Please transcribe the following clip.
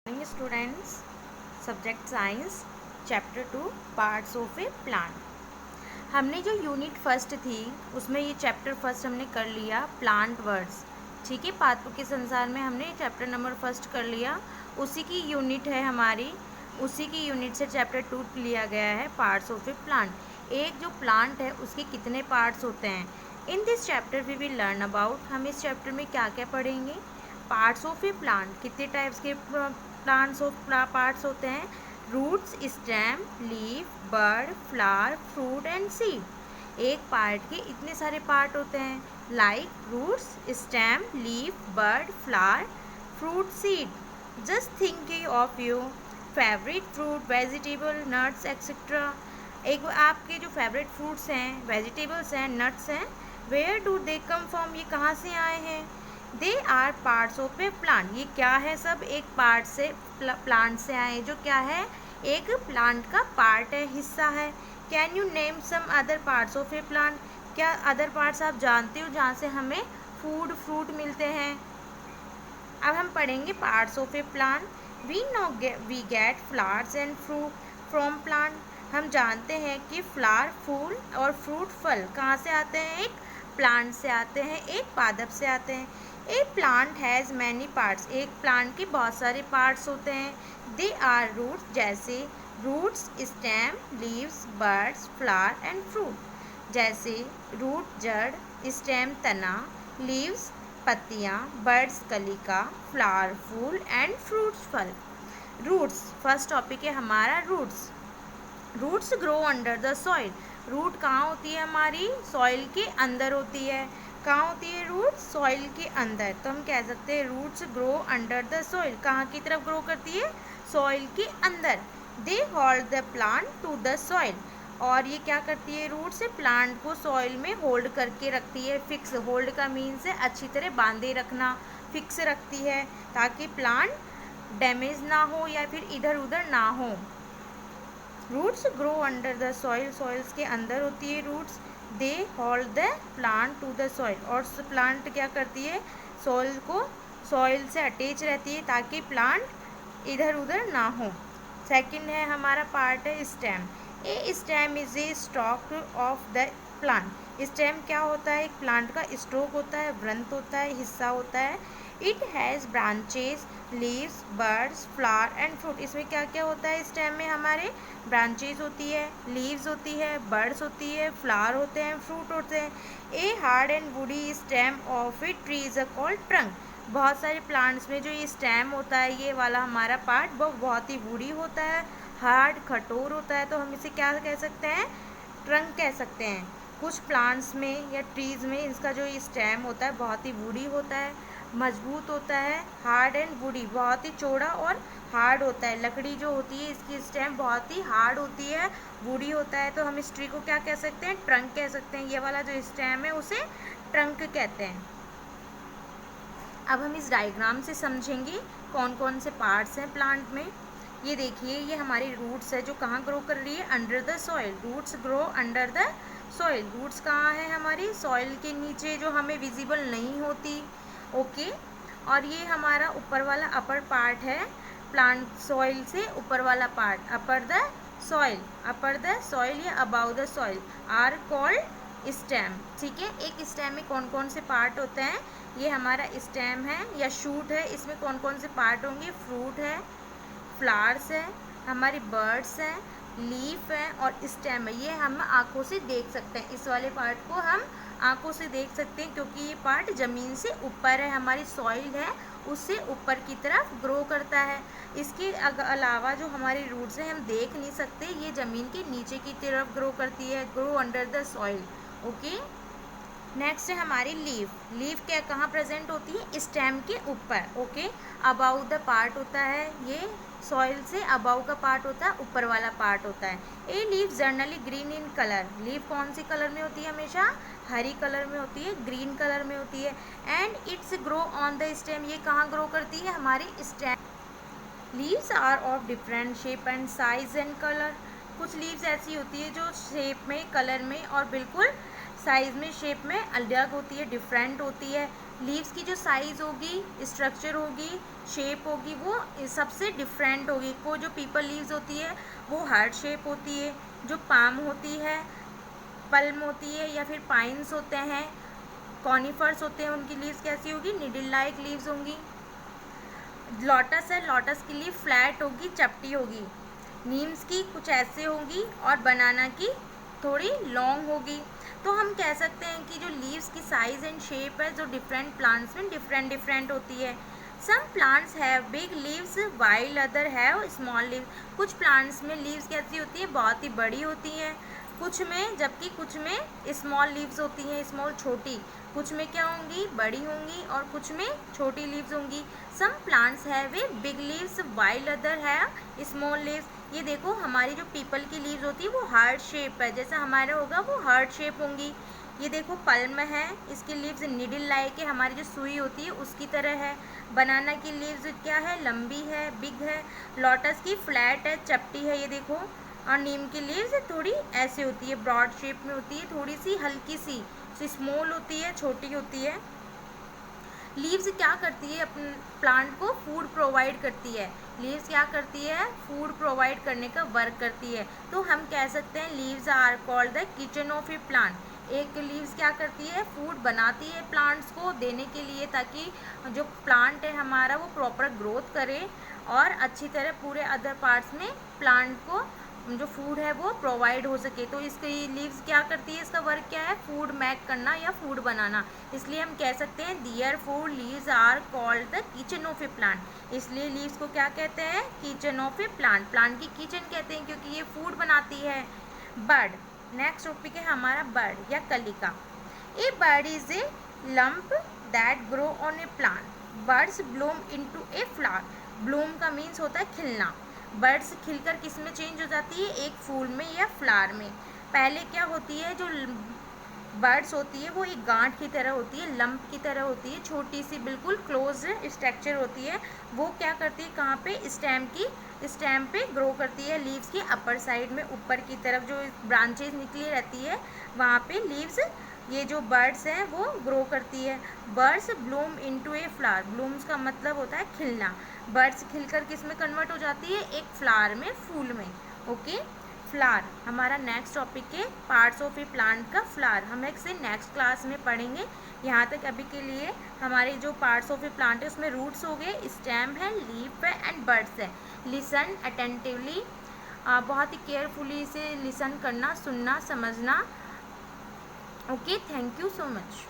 Morning students, subject science chapter 2 parts of a plant. हमने जो unit first थी उसमें ये चैप्टर फर्स्ट हमने कर लिया प्लांट वर्ड्स। ठीक है, पादपों के संसार में हमने चैप्टर नंबर फर्स्ट कर लिया, उसी की यूनिट है हमारी, उसी की यूनिट से चैप्टर 2 लिया गया है पार्ट्स ऑफ ए प्लांट। एक जो प्लांट है उसके कितने पार्ट्स होते हैं। In this chapter we will learn about, हम इस चैप्टर में क्या क्या पढ़ेंगे। पार्ट्स ऑफ ए प्लांट, कितने टाइप्स के प्लांट्स ऑफ पार्ट्स होते हैं। Roots, stem, leaf, bud, flower, fruit and seed. एक पार्ट के इतने सारे पार्ट होते हैं, like roots, stem, leaf, bud, flower, fruit, seed. Just thinking of you favourite fruit, vegetable, nuts etcetera. एक आपके जो फेवरेट फ्रूट्स हैं, वेजिटेबल्स हैं, नट्स हैं, where do they come from, ये कहाँ से आए हैं। They are parts of a plant, ये क्या है, सब एक पार्ट से प्लांट से आए, जो क्या है, एक प्लांट का पार्ट है, हिस्सा है। Can you name some other parts of a plant, क्या अदर पार्ट्स आप जानते हो जहाँ से हमें फूड फ्रूट मिलते हैं। अब हम पढ़ेंगे parts of a plant. We know we get flowers and fruit from plant, हम जानते हैं कि फ्लावर फूल और फ्रूट फल कहाँ से आते हैं, एक प्लांट से आते हैं, एक पादप से आते हैं। A plant has many parts, एक प्लांट के बहुत सारे पार्ट्स होते हैं। दे आर रूट्स, जैसे roots, stem, leaves, buds, flower and fruit. जैसे रूट जड़, स्टेम तना, लीव्स पत्तियाँ, बर्ड्स कलिका, फ्लावर फूल एंड फ्रूट्स फल। रूट्स, फर्स्ट टॉपिक है हमारा roots. Roots grow under the soil, root कहाँ होती है हमारी, सॉइल के अंदर होती है। कहाँ होती है रूट, सॉइल के अंदर, तो हम कह सकते हैं roots grow under the soil, कहाँ की तरफ ग्रो करती है, सॉइल के अंदर। They hold the plant to the soil, और ये क्या करती है, रूट से प्लांट को सॉइल में होल्ड करके रखती है, फिक्स, होल्ड का मीन्स है अच्छी तरह बांधे रखना, फिक्स रखती है, ताकि प्लांट डैमेज ना हो या फिर इधर उधर ना हो। Roots grow under the soil, soils के अंदर होती है roots. They hold the plant to the soil, और प्लांट क्या करती है, सॉइल को, सॉइल से अटैच रहती है ताकि प्लांट इधर उधर ना हो। सेकंड है हमारा पार्ट है stem. A stem is a stock of the plant, stem क्या होता है, एक प्लांट का स्टॉक होता है, वृंत होता है, हिस्सा होता है। It has branches, leaves, buds, flower and fruit. इसमें क्या क्या होता है, स्टेम में हमारे ब्रांचेज होती है, लीव्स होती है, बर्ड्स होती है, फ्लावर होते हैं, फ्रूट होते हैं। A hard and woody stem of a tree is a called trunk. बहुत सारे प्लांट्स में जो ये स्टेम होता है, ये वाला हमारा पार्ट, वो बहुत ही वुडी होता है, हार्ड, कठोर होता है, तो हम इसे क्या कह सकते हैं, ट्रंक कह सकते हैं। कुछ प्लांट्स में या ट्रीज़ में इसका जो ये स्टेम होता है बहुत ही वुडी होता है, मजबूत होता है, हार्ड एंड वुडी, बहुत ही चौड़ा और हार्ड होता है। लकड़ी जो होती है इसकी स्टेम बहुत ही हार्ड होती है, वुडी होता है, तो हम इस ट्री को क्या कह सकते हैं, ट्रंक कह सकते हैं। ये वाला जो स्टेम है उसे ट्रंक कहते हैं। अब हम इस डायग्राम से समझेंगे कौन कौन से पार्ट्स हैं प्लांट में। ये देखिए, ये हमारी रूट्स है जो कहाँ ग्रो कर रही है, under the soil. Roots grow under the soil, roots कहाँ है हमारी, सॉइल के नीचे, जो हमें विजिबल नहीं होती। ओके, और ये हमारा ऊपर वाला अपर पार्ट है, प्लांट सॉइल से ऊपर वाला part, upper the soil, upper the soil या about the soil are called stem. ठीक है, एक स्टेम में कौन कौन से पार्ट होते हैं, ये हमारा स्टेम है या शूट है, इसमें कौन कौन से पार्ट होंगे, फ्रूट है, फ्लावर्स है, हमारी बर्ड्स हैं, लीफ है और स्टेम है। ये हम आंखों से देख सकते हैं, इस वाले पार्ट को हम आंखों से देख सकते हैं, क्योंकि ये पार्ट ज़मीन से ऊपर है, हमारी सॉइल है उससे ऊपर की तरफ ग्रो करता है। इसके अलावा जो हमारी रूट्स हैं हम देख नहीं सकते, ये ज़मीन के नीचे की तरफ ग्रो करती है, grow under the soil. Okay, next है हमारी लीफ। लीफ क्या कहाँ प्रेजेंट होती है, स्टेम के ऊपर। ओके, अबाउ द पार्ट होता है, ये सॉइल से अबाउ का पार्ट होता है, ऊपर वाला पार्ट होता है। A leaf generally green in colour, leaf कौन सी कलर में होती है, हमेशा हरी कलर में होती है, ग्रीन कलर में होती है। And it's grow on the stem, ये कहाँ ग्रो करती है, हमारी stem. Leaves are of different shape and size and colour, कुछ लीव्स ऐसी होती है जो शेप में, कलर में और बिल्कुल साइज में, शेप में अलग होती है, डिफरेंट होती है। लीव्स की जो साइज़ होगी, स्ट्रक्चर होगी, शेप होगी, वो सबसे डिफरेंट होगी। को जो पीपल लीव्स होती है वो हार्ट शेप होती है, जो पाम होती है, पल्म होती है या फिर पाइन्स होते हैं, कॉनिफर्स होते हैं, उनकी लीव्स कैसी होगी, निडल लाइक लीव्स होंगी। लॉटस है, लॉटस की लीफ फ्लैट होगी, चपटी होगी। नीम्स की कुछ ऐसे होगी और बनाना की थोड़ी लॉन्ग होगी। तो हम कह सकते हैं कि जो लीव्स की साइज एंड शेप है जो डिफरेंट प्लांट्स में डिफरेंट डिफरेंट होती है। Some plants have big leaves while other have small leaves. कुछ प्लांट्स में लीव्स कैसी होती है, बहुत ही बड़ी होती हैं, कुछ में, जबकि कुछ में स्मॉल लीव्स होती हैं, स्मॉल छोटी। कुछ में क्या होंगी, बड़ी होंगी, और कुछ में छोटी लीव्स होंगी। Some plants have a big leaves while other have small leaves. ये देखो, हमारी जो पीपल की लीव्स होती है वो हार्ट शेप है, जैसा हमारा होगा वो हार्ट शेप होंगी। ये देखो पल्म है, इसकी लीव्स निडल लाइक है, हमारी जो सुई होती है उसकी तरह है। बनाना की लीव्स क्या है, लंबी है, बिग है। लॉटस की फ्लैट है, चपटी है, ये देखो। और नीम की लीव्स थोड़ी ऐसे होती है, ब्रॉड शेप में होती है, थोड़ी सी हल्की सी स्मॉल होती है, छोटी होती है। लीव्स क्या करती है, अपने प्लांट को फूड प्रोवाइड करती है। लीव्स क्या करती है, फूड प्रोवाइड करने का वर्क करती है। तो हम कह सकते हैं leaves are called the kitchen of a plant. एक लीव्स क्या करती है, फूड बनाती है प्लांट्स को देने के लिए, ताकि जो प्लांट है हमारा वो प्रॉपर ग्रोथ करे और अच्छी तरह पूरे अदर पार्ट्स में प्लांट को जो फूड है वो प्रोवाइड हो सके। तो इसकी लीव्स क्या करती है, इसका वर्क क्या है, फूड मेक करना या फूड बनाना। इसलिए हम कह सकते हैं their food leaves are called the kitchen of a plant. इसलिए लीव्स को क्या कहते हैं, kitchen of a plant. Plant की किचन कहते हैं क्योंकि ये फूड बनाती है। बर्ड, नेक्स्ट टॉपिक है हमारा बर्ड या कलिका। A bud is a lump that grow on a plant. Buds bloom into a flower. Bloom का मीन्स होता है खिलना। बर्ड्स खिलकर किस में चेंज हो जाती है, एक फूल में या फ्लावर में। पहले क्या होती है, जो बर्ड्स होती है वो एक गांठ की तरह होती है, लंप की तरह होती है, छोटी सी बिल्कुल क्लोज स्ट्रक्चर होती है। वो क्या करती है, कहाँ पे, स्टेम पे ग्रो करती है। लीव्स की अपर साइड में ऊपर की तरफ जो ब्रांचेस निकली रहती है वहाँ पे लीव्स, ये जो बर्ड्स हैं वो ग्रो करती है। Buds bloom into a flower. Blooms का मतलब होता है खिलना। बर्ड्स खिलकर किस में कन्वर्ट हो जाती है, एक फ्लावर में, फूल में। ओके, फ्लावर हमारा नेक्स्ट टॉपिक है, पार्ट्स ऑफ ए प्लांट का फ्लावर। हम इसे नेक्स्ट क्लास में पढ़ेंगे। यहाँ तक अभी के लिए हमारे जो पार्ट्स ऑफ ए प्लांट है उसमें रूट्स हो गए, स्टेम है, लीफ है एंड बर्ड्स है। लिसन अटेंटिवली, बहुत ही केयरफुली इसे लिसन करना, सुनना, समझना। Okay, thank you so much.